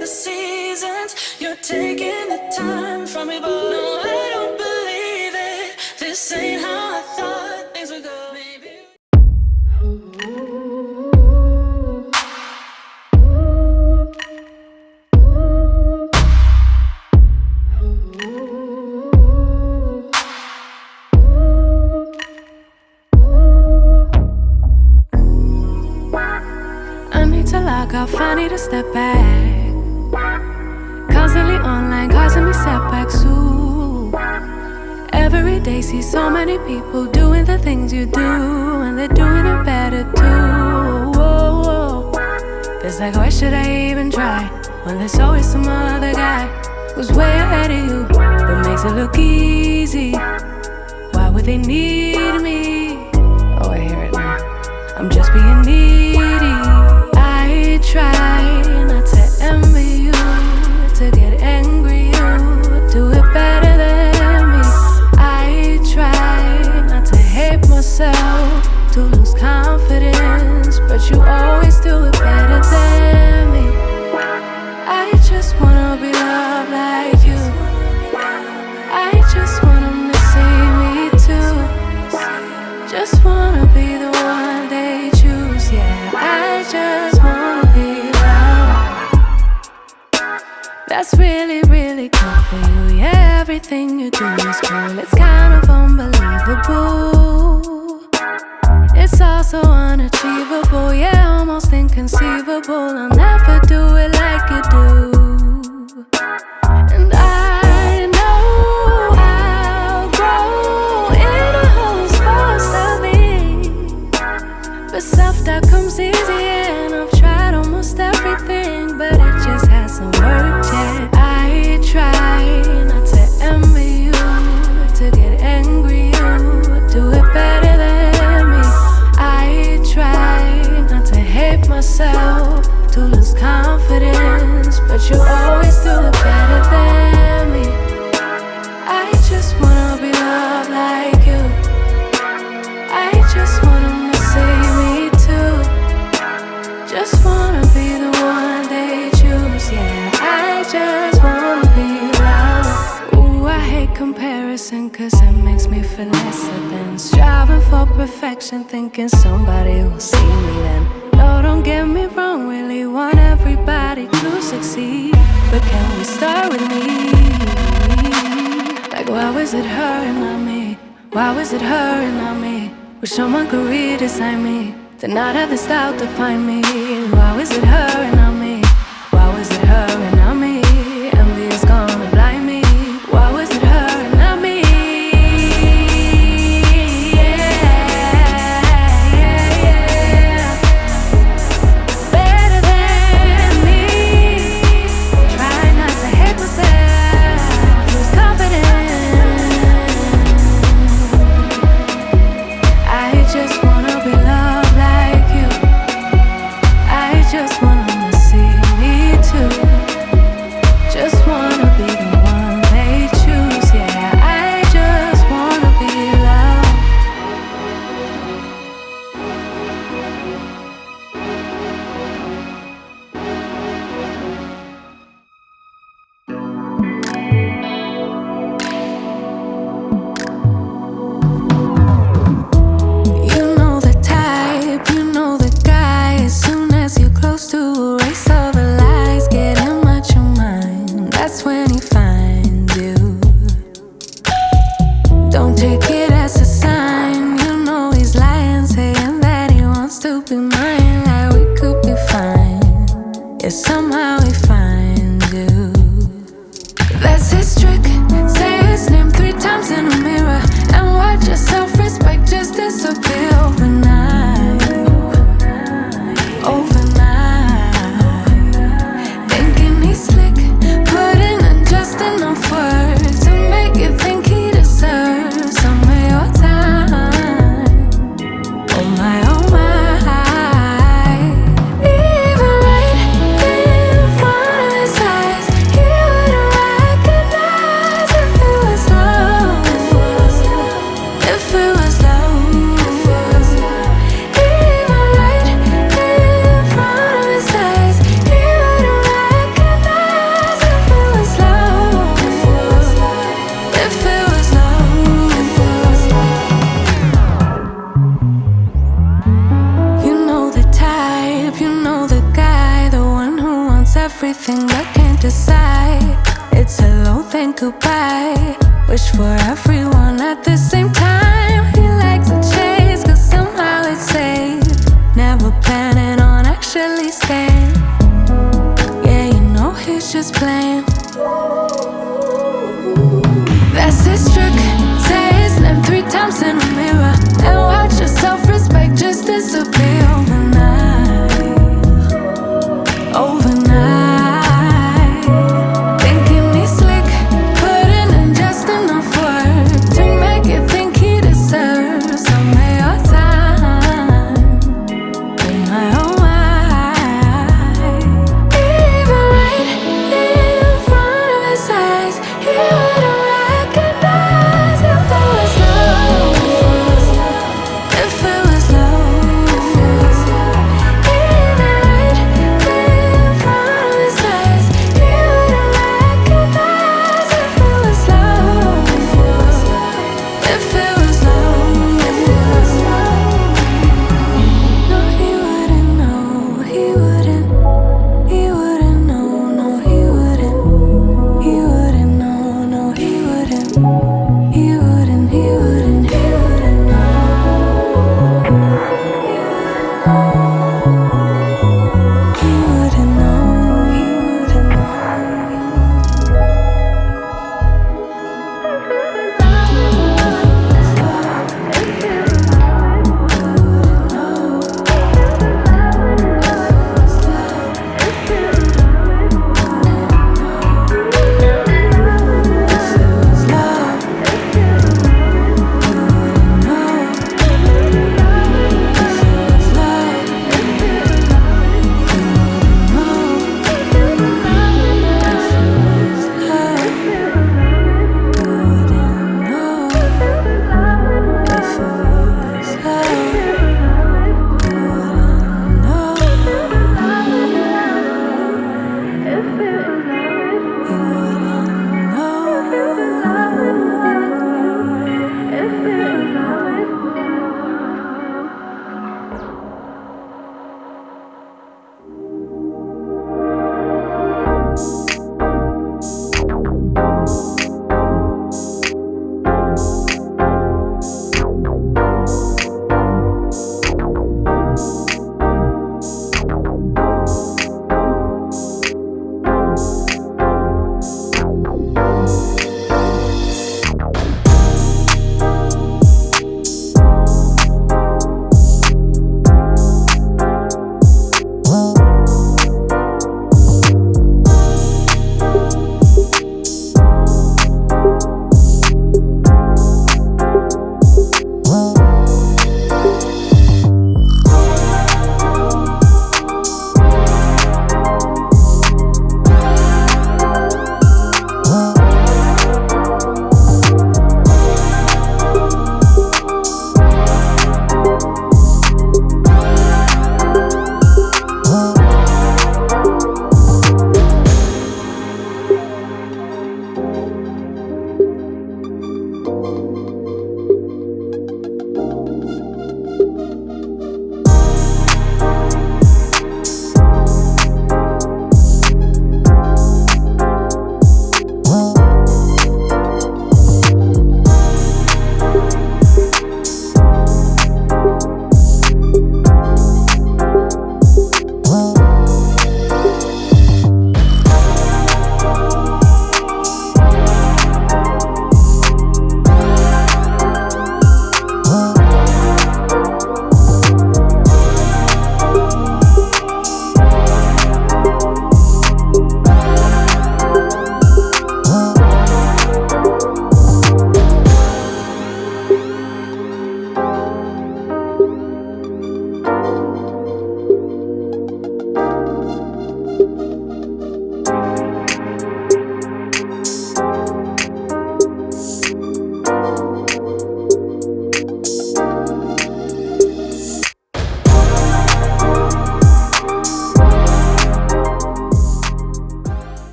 the seasons. You're taking the time from me, but no, I don't believe it. This ain't how I thought things would go, maybe. I need to step back. Constantly online, causing me setbacks too. Every day see so many people doing the things you do, and they're doing it better too. Whoa, whoa. Feels like, why should I even try when there's always some other guy who's way ahead of you, but makes it look easy. Why would they need me? Oh, I hear it now. I'm just being needy. I try not to envy you, to get angry you do it better than me. I try not to hate myself, to lose confidence, but you always do it better than me. I just wanna be loved like you. I just want them to see me too. Just wanna be the one they choose, yeah. I just wanna be loved. That's really, really cool for you, yeah. Everything you do is cool. It's kind of unbelievable. It's also unachievable, yeah, almost inconceivable. I'll never do it like you do. And I know I'll grow in a whole supposed to be, but self-doubt comes easy, and I've tried almost everything, but it just hasn't worked yet. I try not to envy you, to get angry you do it better than me. I try not to hate myself, to lose confidence, but you always do it better than me. I just wanna be loved like you. I just want them to see me too. Just wanna be the one they choose, yeah. I just wanna be loved. Ooh, I hate comparison, cause it makes me feel lesser than striving for perfection, thinking somebody will see me then. No, don't get me wrong, really want everybody to succeed, but can we start with me? Like, why was it her and not me? Why was it her and not me? Wish someone could redesign me, to not have the style to find me. Why was it her and not me? Why was it her and not me? Envy is gonna blind me. Why was it her and not me? Better than me. Try not to hate myself, lose confidence. I just wanna be loved like you. I just want them to everything but can't decide. It's hello, then goodbye. Wish for everyone at the same time. He likes to chase, cause somehow it's safe. Never planning on actually staying. Yeah, you know he's just playing. That's his trick. Say his name 3 times in a mirror and watch your self-respect just disappear.